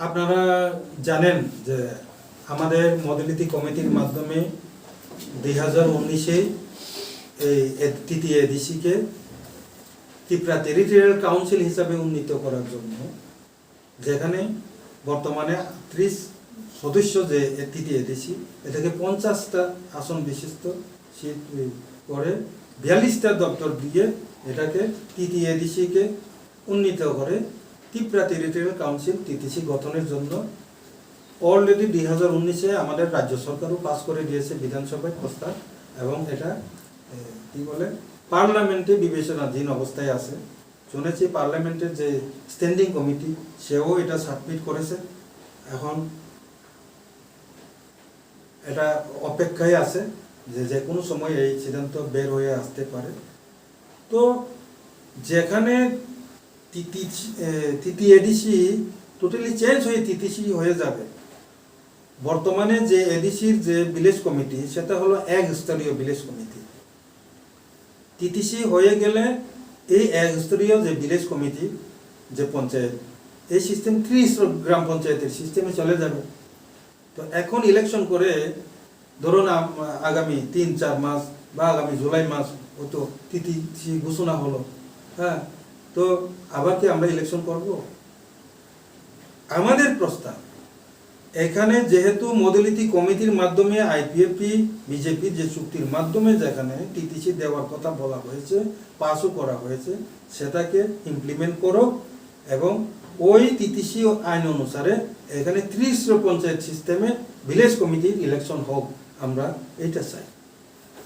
আপনারা জানেন যে আমাদের মডেলিটি কমিটির মাধ্যমে 2019-এ এই তৃতীয় এডিসিকে ত্রিপুরা টেরিটোরিয়াল কাউন্সিল হিসাবে উন্নীত করার জন্য, যেখানে বর্তমানে 30 সদস্য যে তৃতীয় এডিসি, এটাকে 50টা আসন বিশিষ্ট সিট করে 42টা দপ্তর দিয়ে এটাকে তৃতীয় এডিসিকে উন্নীত করে ত্রিপুরা টেরিটোরিয়াল কাউন্সিল টিটিসি গঠনের জন্য অলরেডি 2019-এ আমাদের রাজ্য সরকারও পাস করে দিয়েছে বিধানসভায় প্রস্তাব, এবং এটা কি বলে পার্লামেন্টে বিবেচনাধীন অবস্থায় আছে। শুনেছি পার্লামেন্টের যে স্ট্যান্ডিং কমিটি সেও এটা সাবমিট করেছে, এখন এটা অপেক্ষায় আছে যে কোনো সময় এই সিদ্ধান্ত বের হয়ে আসতে পারে। তো যেখানে তৃতীয় এডিসি টোটালি চেঞ্জ হয়ে টিটিসি হয়ে যাবে, বর্তমানে যে এডিসির যে ভিলেজ কমিটি সেটা হলো এক স্তরীয় ভিলেজ কমিটি। টিটিসি হয়ে গেলে এই এক স্তরীয় যে ভিলেজ কমিটি যে পঞ্চায়েত, এই সিস্টেম 30 গ্রাম পঞ্চায়েতের সিস্টেমে চলে যাবে। তো এখন ইলেকশন করে ধরুন আগামী 3-4 মাস বা আগামী জুলাই মাস হয়তো টিটিসি ঘোষণা হলো, হ্যাঁ, তো আবার কি আমরা ইলেকশন করব? আমাদের প্রস্তাব এখানে যেহেতু মডেলিটি কমিটির মাধ্যমে আইপিএফটি বিজেপি যে চুক্তির মাধ্যমে যেখানে টিটিসি দেওয়ার কথা বলা হয়েছে, পাসও করা হয়েছে, সেটাকে ইমপ্লিমেন্ট করো এবং ওই টিটিসি আইন অনুসারে এখানে 30 পঞ্চায়েত সিস্টেমে ভিলেজ কমিটির ইলেকশন হোক, আমরা এটা চাই।